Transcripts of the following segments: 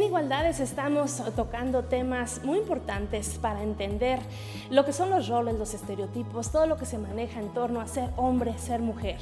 Igualdades estamos tocando temas muy importantes para entender lo que son los roles, los estereotipos, todo lo que se maneja en torno a ser hombre, ser mujer.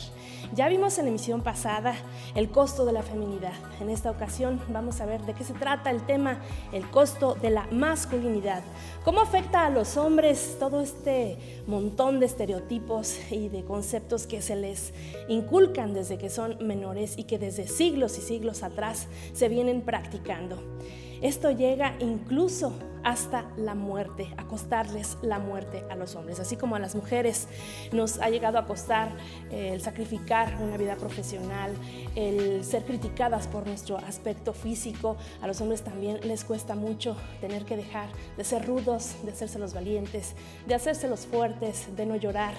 Ya vimos en la emisión pasada el costo de la feminidad. En esta ocasión vamos a ver de qué se trata el tema, el costo de la masculinidad. ¿Cómo afecta a los hombres todo este montón de estereotipos y de conceptos que se les inculcan desde que son menores y que desde siglos y siglos atrás se vienen practicando? Esto llega incluso hasta la muerte, a costarles la muerte a los hombres, así como a las mujeres nos ha llegado a costar el sacrificar una vida profesional, el ser criticadas por nuestro aspecto físico. A los hombres también les cuesta mucho tener que dejar de ser rudos, de hacerse los valientes, de hacerse los fuertes, de no llorar,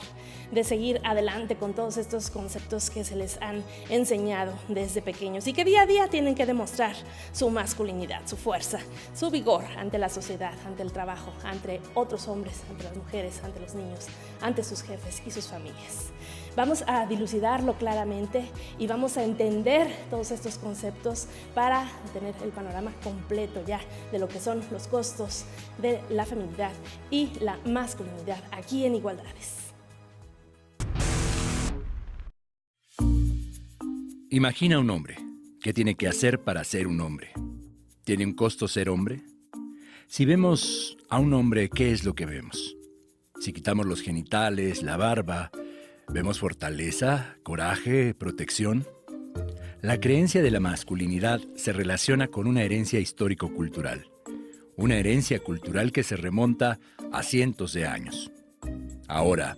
de seguir adelante con todos estos conceptos que se les han enseñado desde pequeños y que día a día tienen que demostrar su masculinidad, su fuerza, su vigor ante la sociedad, ante el trabajo, ante otros hombres, ante las mujeres, ante los niños, ante sus jefes y sus familias. Vamos a dilucidarlo claramente y vamos a entender todos estos conceptos para tener el panorama completo ya de lo que son los costos de la feminidad y la masculinidad aquí en Igualdades. Imagina un hombre. ¿Qué tiene que hacer para ser un hombre? ¿Tiene un costo ser hombre? Si vemos a un hombre, ¿qué es lo que vemos? Si quitamos los genitales, la barba, ¿vemos fortaleza, coraje, protección? La creencia de la masculinidad se relaciona con una herencia histórico-cultural. Una herencia cultural que se remonta a cientos de años. Ahora,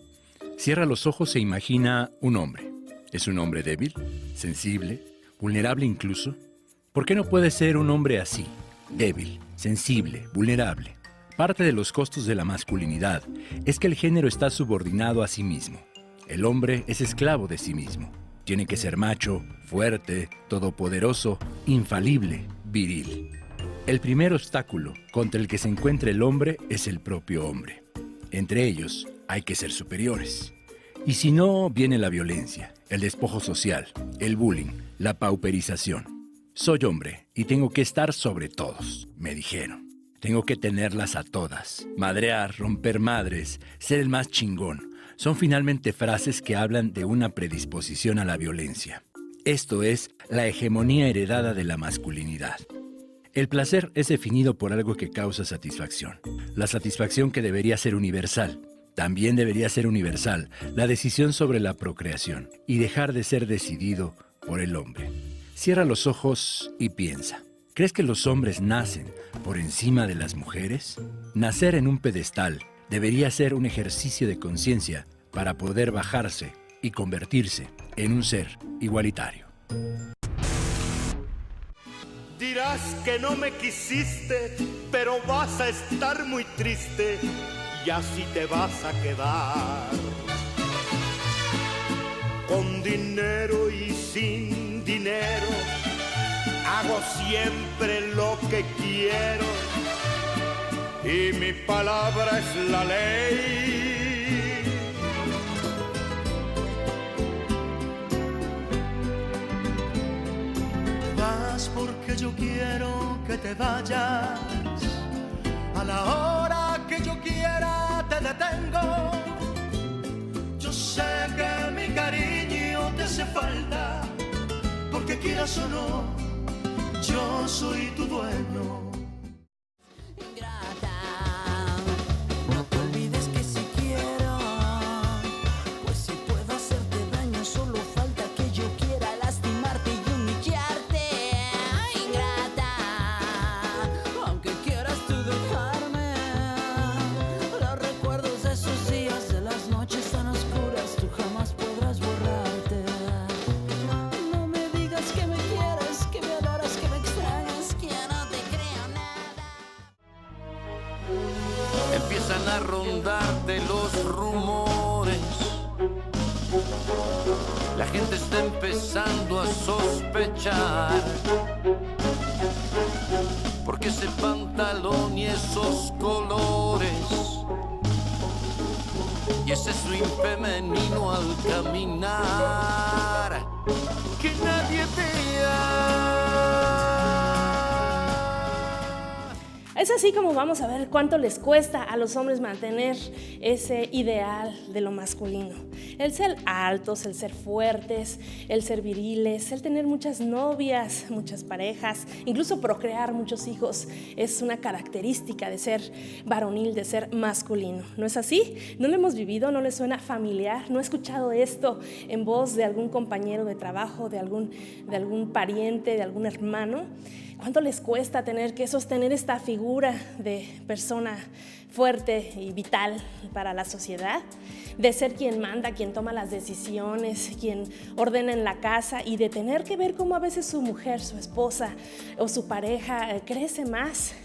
cierra los ojos e imagina un hombre. ¿Es un hombre débil, sensible, vulnerable incluso? ¿Por qué no puede ser un hombre así? Débil, sensible, vulnerable. Parte de los costos de la masculinidad es que el género está subordinado a sí mismo. El hombre es esclavo de sí mismo. Tiene que ser macho, fuerte, todopoderoso, infalible, viril. El primer obstáculo contra el que se encuentra el hombre es el propio hombre. Entre ellos, hay que ser superiores. Y si no, viene la violencia, el despojo social, el bullying, la pauperización. Soy hombre y tengo que estar sobre todos, me dijeron. Tengo que tenerlas a todas. Madrear, romper madres, ser el más chingón. Son finalmente frases que hablan de una predisposición a la violencia. Esto es la hegemonía heredada de la masculinidad. El placer es definido por algo que causa satisfacción. La satisfacción que debería ser universal. También debería ser universal la decisión sobre la procreación y dejar de ser decidido por el hombre. Cierra los ojos y piensa. ¿Crees que los hombres nacen por encima de las mujeres? Nacer en un pedestal debería ser un ejercicio de conciencia para poder bajarse y convertirse en un ser igualitario. Dirás que no me quisiste, pero vas a estar muy triste y así te vas a quedar. Con dinero y sin dinero, hago siempre lo que quiero y mi palabra es la ley. Te vas porque yo quiero que te vayas. A la hora que yo quiera te detengo. Yo sé que mi cariño te hace falta, porque quieras o no, yo soy tu dueño. No te olvides que si quiero, pues si puedo hacerte daño, solo falta que yo quiera lastimarte y humillarte. Ingrata, aunque quieras tú dejarme, los recuerdos de esos días, de las noches tan oscuras, tú jamás podrás borrarte. No me digas que me quieres, que me adoras, que me extrañas, que ya no te creo nada. Empiezan a rondarte los rumores. La gente está empezando a sospechar, porque ese pantalón y esos colores y ese swing femenino al caminar, que nadie vea. Es así como vamos a ver cuánto les cuesta a los hombres mantener ese ideal de lo masculino. El ser altos, el ser fuertes, el ser viriles, el tener muchas novias, muchas parejas, incluso procrear muchos hijos es una característica de ser varonil, de ser masculino. ¿No es así? ¿No lo hemos vivido? ¿No le suena familiar? ¿No he escuchado esto en voz de algún compañero de trabajo, de algún pariente, de algún hermano? ¿Cuánto les cuesta tener que sostener esta figura de persona fuerte y vital para la sociedad? De ser quien manda, quien toma las decisiones, quien ordena en la casa, y de tener que ver cómo a veces su mujer, su esposa o su pareja crece más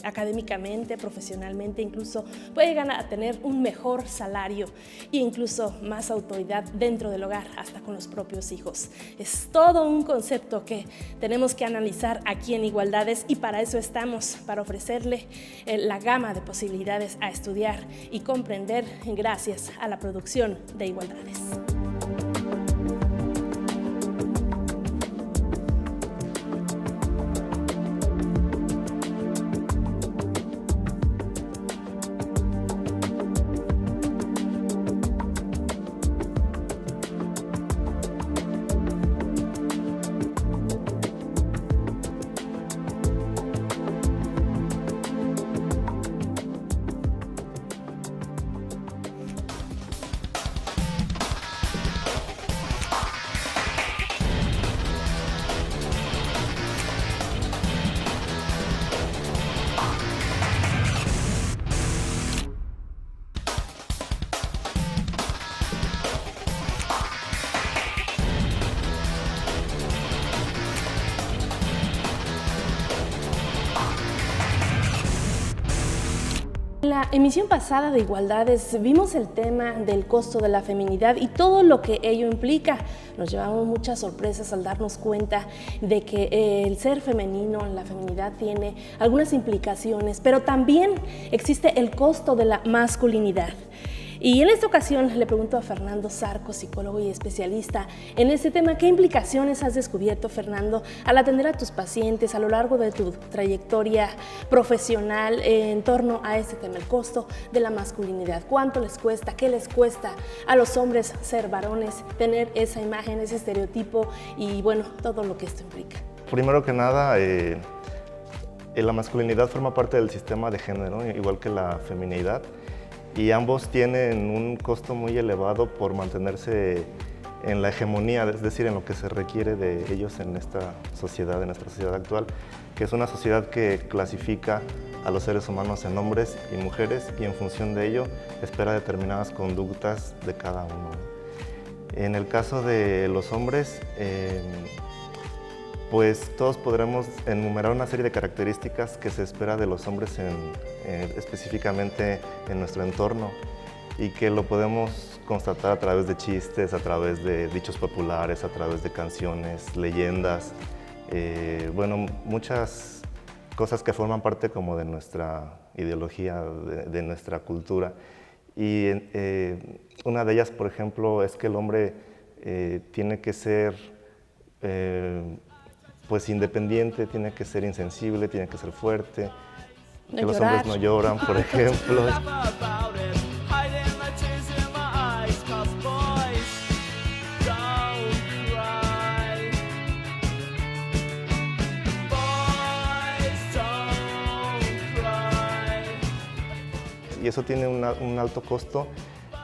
académicamente, profesionalmente, incluso puede llegar a tener un mejor salario e incluso más autoridad dentro del hogar, hasta con los propios hijos. Es todo un concepto que tenemos que analizar aquí en Igualdades, y para eso estamos, para ofrecerle la gama de posibilidades a estudiar y comprender gracias a la producción de Igualdades. En la emisión pasada de Igualdades vimos el tema del costo de la feminidad y todo lo que ello implica. Nos llevamos muchas sorpresas al darnos cuenta de que el ser femenino, la feminidad, tiene algunas implicaciones, pero también existe el costo de la masculinidad. Y en esta ocasión le pregunto a Fernando Zarco, psicólogo y especialista en este tema, ¿qué implicaciones has descubierto, Fernando, al atender a tus pacientes a lo largo de tu trayectoria profesional en torno a este tema, el costo de la masculinidad? ¿Cuánto les cuesta? ¿Qué les cuesta a los hombres ser varones, tener esa imagen, ese estereotipo y, bueno, todo lo que esto implica? Primero que nada, la masculinidad forma parte del sistema de género, igual que la feminidad. Y ambos tienen un costo muy elevado por mantenerse en la hegemonía, es decir, en lo que se requiere de ellos en esta sociedad, en nuestra sociedad actual, que es una sociedad que clasifica a los seres humanos en hombres y mujeres y en función de ello espera determinadas conductas de cada uno. En el caso de los hombres, pues todos podremos enumerar una serie de características que se espera de los hombres específicamente en nuestro entorno y que lo podemos constatar a través de chistes, a través de dichos populares, a través de canciones, leyendas, bueno, muchas cosas que forman parte como de nuestra ideología, de nuestra cultura. Y una de ellas, por ejemplo, es que el hombre tiene que ser pues independiente, tiene que ser insensible, tiene que ser fuerte, que los hombres no lloran, por ejemplo. Y eso tiene un alto costo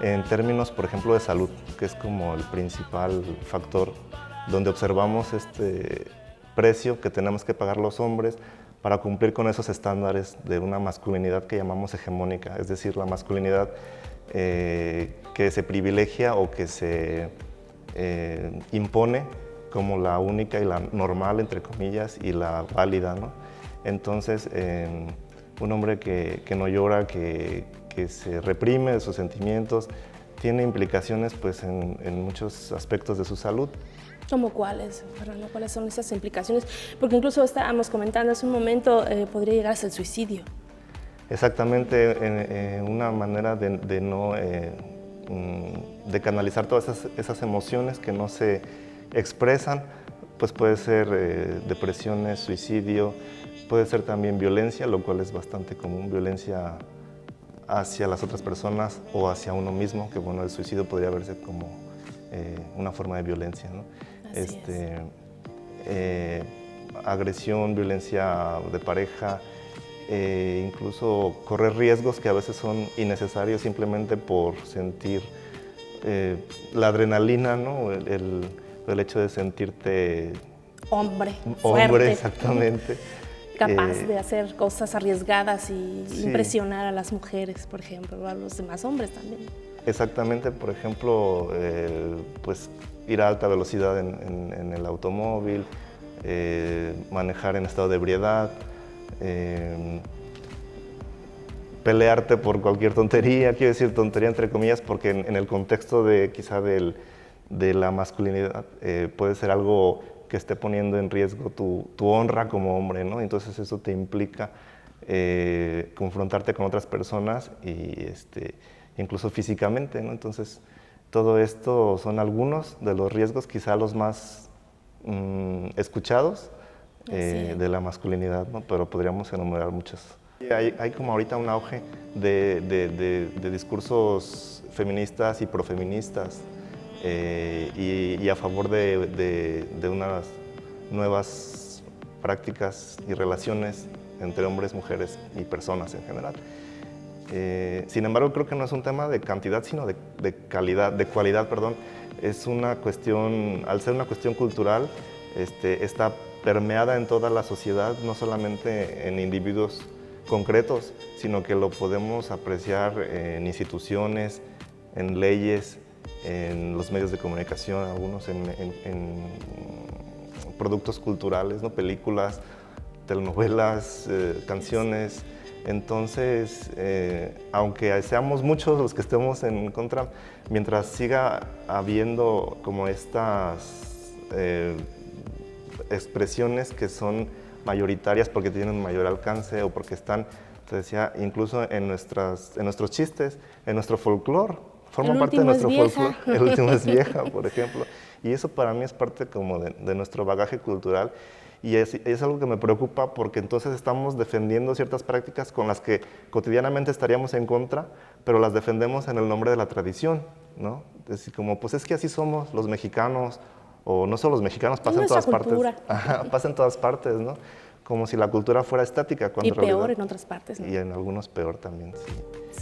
en términos, por ejemplo, de salud, que es como el principal factor donde observamos este precio que tenemos que pagar los hombres para cumplir con esos estándares de una masculinidad que llamamos hegemónica, es decir, la masculinidad que se privilegia o que se impone como la única y la normal, entre comillas, y la válida, ¿no? Entonces, un hombre que no llora, que se reprime de sus sentimientos, tiene implicaciones pues, en muchos aspectos de su salud. ¿Cómo cuáles, Fernando? ¿Cuáles son esas implicaciones? Porque incluso estábamos comentando hace un momento, podría llegar hasta el suicidio. Exactamente, una manera de canalizar todas esas emociones que no se expresan, pues puede ser depresiones, suicidio, Puede ser también violencia, lo cual es bastante común, violencia hacia las otras personas o hacia uno mismo, que bueno, el suicidio podría verse como una forma de violencia, ¿no? Así Agresión, violencia de pareja, incluso correr riesgos que a veces son innecesarios simplemente por sentir la adrenalina, ¿no? El hecho de sentirte Hombre, hombre, fuerte, exactamente. capaz de hacer cosas arriesgadas y sí. impresionar a las mujeres, por ejemplo, o a los demás hombres también. Exactamente, por ejemplo, pues ir a alta velocidad en el automóvil, manejar en estado de ebriedad, pelearte por cualquier tontería, quiero decir tontería entre comillas, porque en el contexto de quizá de la masculinidad puede ser algo que esté poniendo en riesgo tu honra como hombre, ¿no? Entonces eso te implica confrontarte con otras personas y incluso físicamente, ¿no? Entonces todo esto son algunos de los riesgos, quizá los más escuchados de la masculinidad, ¿no? Pero podríamos enumerar muchos. Hay como ahorita un auge de discursos feministas y profeministas y a favor de unas nuevas prácticas y relaciones entre hombres, mujeres y personas en general. Sin embargo, creo que no es un tema de cantidad, sino de cualidad, perdón. Es una cuestión, al ser una cuestión cultural, está permeada en toda la sociedad, no solamente en individuos concretos, sino que lo podemos apreciar en instituciones, en leyes, en los medios de comunicación, algunos en productos culturales, ¿no? Películas, telenovelas, canciones. Entonces, aunque seamos muchos los que estemos en contra, mientras siga habiendo como estas expresiones que son mayoritarias porque tienen mayor alcance o porque están, te decía, incluso en nuestros chistes, en nuestro folclore, forma parte de nuestro folclore. El último es vieja, por ejemplo. Y eso para mí es parte como de nuestro bagaje cultural. Y es algo que me preocupa porque entonces estamos defendiendo ciertas prácticas con las que cotidianamente estaríamos en contra, pero las defendemos en el nombre de la tradición, ¿no? Es decir, como, pues es que así somos los mexicanos, o no solo los mexicanos, pasa en todas partes. Ajá, pasa en todas partes, ¿no? Como si la cultura fuera estática. Cuando y peor en otras partes, ¿no? Y en algunos peor también, sí.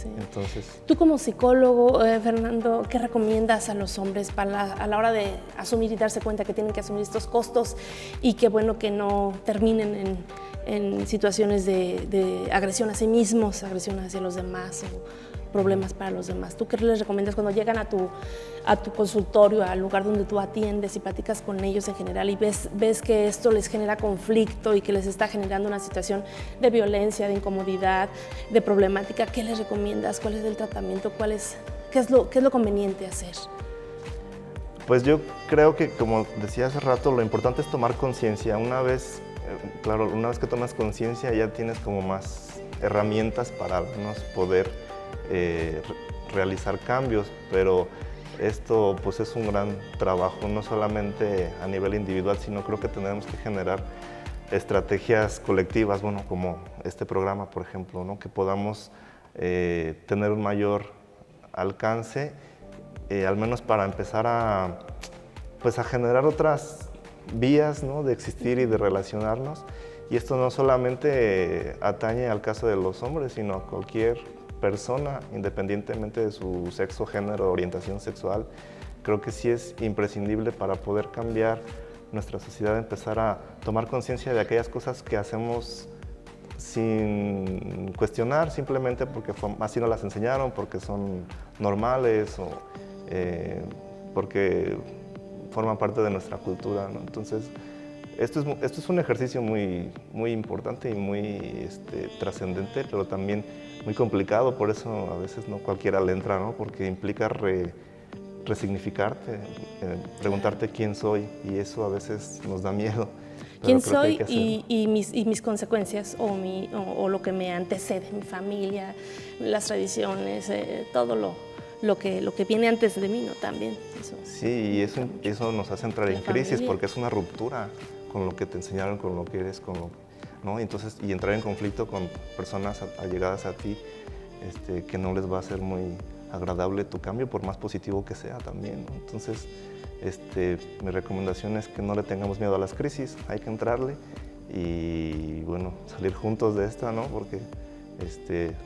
Sí. Entonces, tú como psicólogo, Fernando, ¿qué recomiendas a los hombres a la hora de asumir y darse cuenta que tienen que asumir estos costos y que bueno que no terminen en situaciones de agresión a sí mismos, agresión hacia los demás o problemas para los demás? ¿Tú qué les recomiendas cuando llegan a tu consultorio, al lugar donde tú atiendes y platicas con ellos en general y ves que esto les genera conflicto y que les está generando una situación de violencia, de incomodidad, de problemática? ¿Qué les recomiendas? ¿Cuál es el tratamiento? ¿Qué es lo conveniente hacer? Pues yo creo que, como decía hace rato, lo importante es tomar conciencia. Una vez que tomas conciencia ya tienes como más herramientas para al menos poder realizar cambios, pero esto pues es un gran trabajo, no solamente a nivel individual, sino creo que tenemos que generar estrategias colectivas, bueno, como este programa, por ejemplo, ¿no? Que podamos tener un mayor alcance, al menos para empezar a generar otras vías, ¿no? De existir y de relacionarnos. Y esto no solamente atañe al caso de los hombres, sino a cualquier persona, independientemente de su sexo, género, orientación sexual. Creo que sí es imprescindible para poder cambiar nuestra sociedad, empezar a tomar conciencia de aquellas cosas que hacemos sin cuestionar, simplemente porque así nos las enseñaron, porque son normales o porque forman parte de nuestra cultura, ¿no? Entonces, esto es un ejercicio muy, muy importante y muy trascendente, pero también muy complicado, por eso a veces no cualquiera le entra, ¿no? Porque implica resignificarte, preguntarte quién soy, y eso a veces nos da miedo. ¿Quién soy y mis consecuencias o lo que me antecede, mi familia, las tradiciones, todo lo que viene antes de mí, ¿no? También. Eso, sí, y eso nos hace entrar en crisis porque es una ruptura con lo que te enseñaron, con lo que eres, ¿no? Entonces, y entrar en conflicto con personas allegadas a ti, que no les va a ser muy agradable tu cambio, por más positivo que sea también, ¿no? Entonces, mi recomendación es que no le tengamos miedo a las crisis, hay que entrarle y, bueno, salir juntos de esta, ¿no? Porque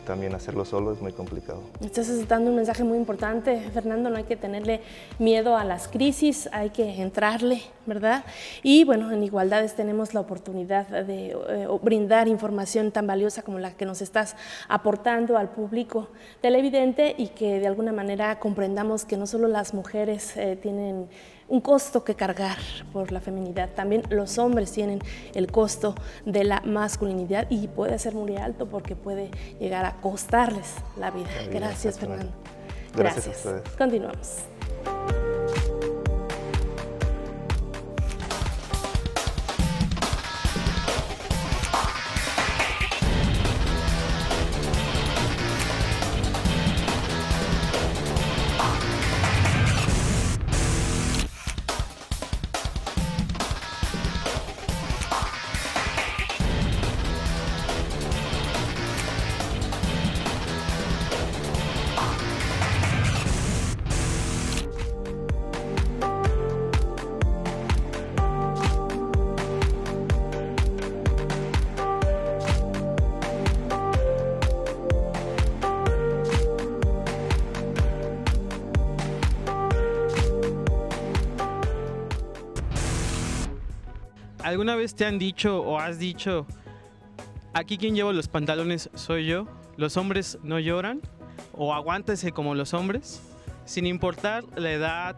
también hacerlo solo es muy complicado. Estás dando un mensaje muy importante, Fernando, no hay que tenerle miedo a las crisis, hay que entrarle, ¿verdad? Y bueno, en Igualdades tenemos la oportunidad de brindar información tan valiosa como la que nos estás aportando al público televidente y que de alguna manera comprendamos que no solo las mujeres tienen un costo que cargar por la feminidad, también los hombres tienen el costo de la masculinidad y puede ser muy alto porque puede llegar a costarles la vida. Gracias, Fernando. Gracias a ustedes. Continuamos. ¿Alguna vez te han dicho o has dicho, aquí quien lleva los pantalones soy yo, los hombres no lloran, o aguántese como los hombres? Sin importar la edad,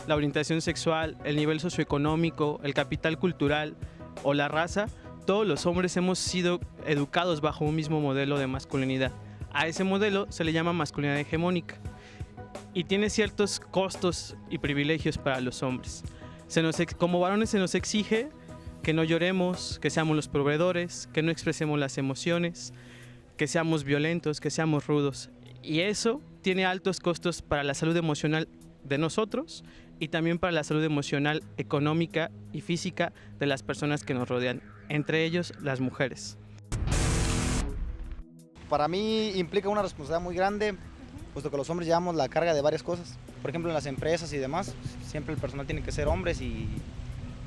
la orientación sexual, el nivel socioeconómico, el capital cultural o la raza, todos los hombres hemos sido educados bajo un mismo modelo de masculinidad. A ese modelo se le llama masculinidad hegemónica y tiene ciertos costos y privilegios para los hombres. Como varones se nos exige que no lloremos, que seamos los proveedores, que no expresemos las emociones, que seamos violentos, que seamos rudos. Y eso tiene altos costos para la salud emocional de nosotros y también para la salud emocional, económica y física de las personas que nos rodean, entre ellos las mujeres. Para mí implica una responsabilidad muy grande, puesto que los hombres llevamos la carga de varias cosas. Por ejemplo, en las empresas y demás, siempre el personal tiene que ser hombres y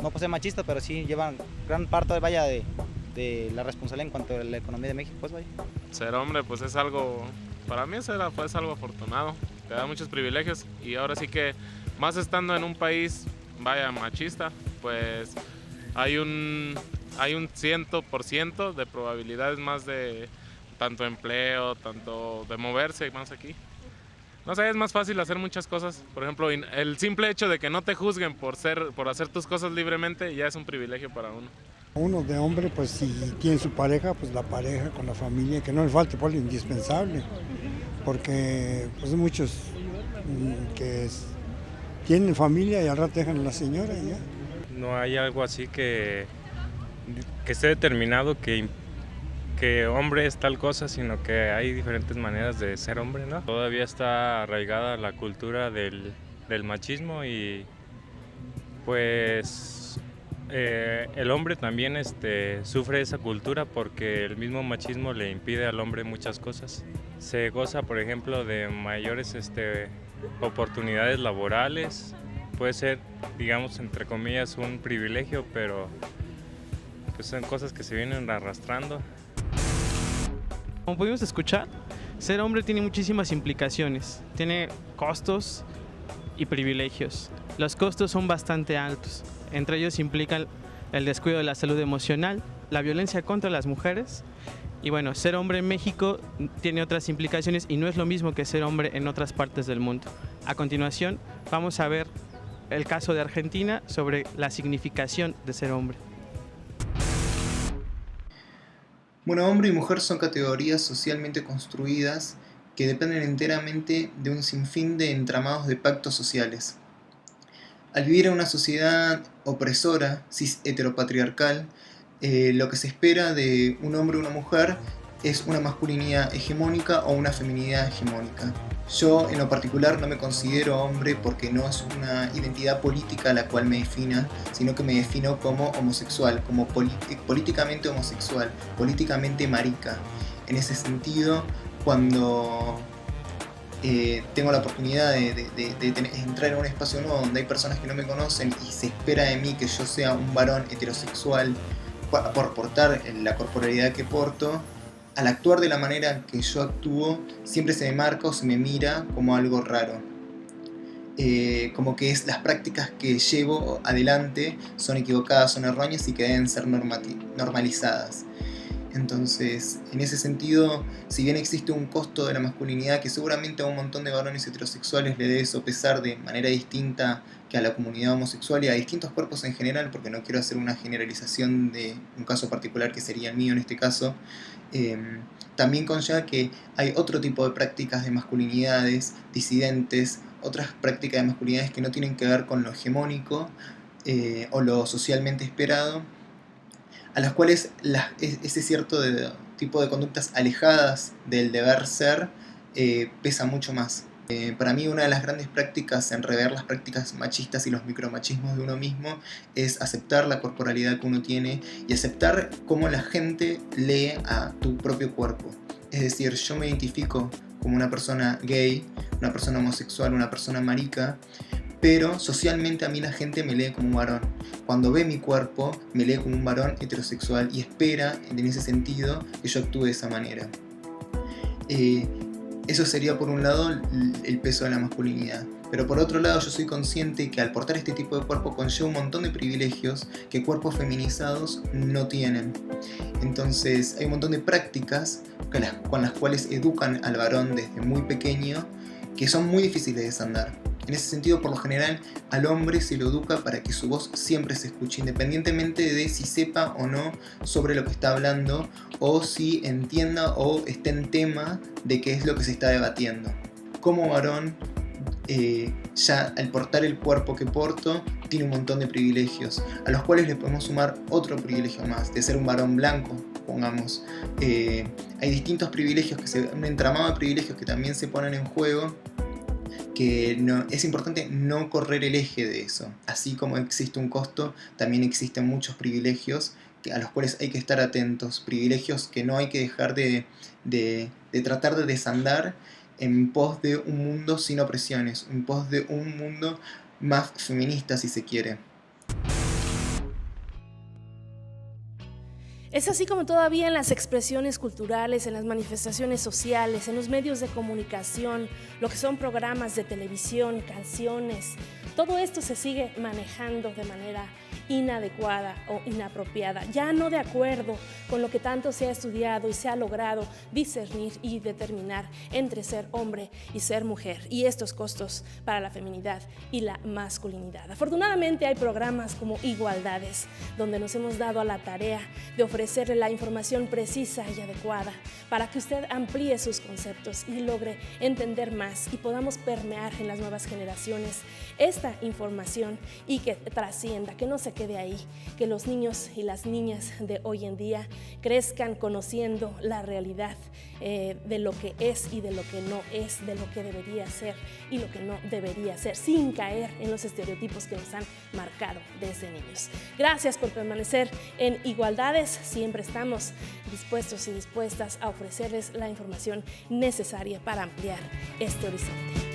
no por ser machista, pero sí llevan gran parte de la responsabilidad en cuanto a la economía de México. Pues, vaya. Ser hombre pues es algo, para mí es algo afortunado, te da muchos privilegios y ahora sí que más estando en un país machista, pues hay un 100% de probabilidades más de tanto empleo, tanto de moverse más aquí. No sé, es más fácil hacer muchas cosas. Por ejemplo, el simple hecho de que no te juzguen por hacer tus cosas libremente ya es un privilegio para uno. Uno de hombre, pues si tiene su pareja, pues la pareja con la familia, que no le falte por lo indispensable, porque pues hay muchos que tienen familia y al rato dejan a la señora y ya. No hay algo así que esté determinado que hombre es tal cosa, sino que hay diferentes maneras de ser hombre, ¿no? Todavía está arraigada la cultura del machismo y pues el hombre también sufre esa cultura porque el mismo machismo le impide al hombre muchas cosas. Se goza, por ejemplo, de mayores oportunidades laborales. Puede ser, digamos, entre comillas, un privilegio, pero pues son cosas que se vienen arrastrando. Como pudimos escuchar, ser hombre tiene muchísimas implicaciones, tiene costos y privilegios. Los costos son bastante altos, entre ellos implican el descuido de la salud emocional, la violencia contra las mujeres y bueno, ser hombre en México tiene otras implicaciones y no es lo mismo que ser hombre en otras partes del mundo. A continuación vamos a ver el caso de Argentina sobre la significación de ser hombre. Bueno, hombre y mujer son categorías socialmente construidas que dependen enteramente de un sinfín de entramados de pactos sociales. Al vivir en una sociedad opresora, cis heteropatriarcal, lo que se espera de un hombre o una mujer es una masculinidad hegemónica o una feminidad hegemónica. Yo en lo particular no me considero hombre porque no es una identidad política la cual me defina, sino que me defino como homosexual, como políticamente homosexual, políticamente marica. En ese sentido, cuando tengo la oportunidad de entrar en un espacio nuevo donde hay personas que no me conocen y se espera de mí que yo sea un varón heterosexual por portar la corporalidad que porto, al actuar de la manera que yo actúo, siempre se me marca o se me mira como algo raro. Como que las prácticas que llevo adelante son equivocadas, son erróneas y que deben ser normalizadas. Entonces, en ese sentido, si bien existe un costo de la masculinidad que seguramente a un montón de varones heterosexuales le debe sopesar de manera distinta que a la comunidad homosexual y a distintos cuerpos en general, porque no quiero hacer una generalización de un caso particular que sería el mío en este caso, también conlleva que hay otro tipo de prácticas de masculinidades disidentes, otras prácticas de masculinidades que no tienen que ver con lo hegemónico o lo socialmente esperado, a las cuales ese cierto tipo de conductas alejadas del deber ser pesa mucho más. Para mí una de las grandes prácticas en rever las prácticas machistas y los micromachismos de uno mismo es aceptar la corporalidad que uno tiene y aceptar cómo la gente lee a tu propio cuerpo. Es decir, yo me identifico como una persona gay, una persona homosexual, una persona marica, pero socialmente a mí la gente me lee como un varón. Cuando ve mi cuerpo, me lee como un varón heterosexual y espera, en ese sentido, que yo actúe de esa manera. Eso sería por un lado el peso de la masculinidad. Pero por otro lado yo soy consciente que al portar este tipo de cuerpo conlleva un montón de privilegios que cuerpos feminizados no tienen. Entonces hay un montón de prácticas con las cuales educan al varón desde muy pequeño que son muy difíciles de desandar. En ese sentido, por lo general, al hombre se lo educa para que su voz siempre se escuche, independientemente de si sepa o no sobre lo que está hablando, o si entienda o esté en tema de qué es lo que se está debatiendo. Como varón, ya al portar el cuerpo que porto, tiene un montón de privilegios, a los cuales le podemos sumar otro privilegio más, de ser un varón blanco, pongamos. Hay distintos privilegios, un entramado de privilegios que también se ponen en juego, que es importante no correr el eje de eso. Así como existe un costo, también existen muchos privilegios a los cuales hay que estar atentos, privilegios que no hay que dejar de tratar de desandar en pos de un mundo sin opresiones, en pos de un mundo más feminista, si se quiere. Es así como todavía en las expresiones culturales, en las manifestaciones sociales, en los medios de comunicación, lo que son programas de televisión, canciones, todo esto se sigue manejando de manera inadecuada o inapropiada, ya no de acuerdo con lo que tanto se ha estudiado y se ha logrado discernir y determinar entre ser hombre y ser mujer, y estos costos para la feminidad y la masculinidad. Afortunadamente hay programas como Igualdades, donde nos hemos dado a la tarea de ofrecerle la información precisa y adecuada para que usted amplíe sus conceptos y logre entender más y podamos permear en las nuevas generaciones esta información y que trascienda, que no se quede ahí, que los niños y las niñas de hoy en día crezcan conociendo la realidad de lo que es y de lo que no es, de lo que debería ser y lo que no debería ser, sin caer en los estereotipos que nos han marcado desde niños. Gracias por permanecer en Igualdades. Siempre estamos dispuestos y dispuestas a ofrecerles la información necesaria para ampliar este horizonte.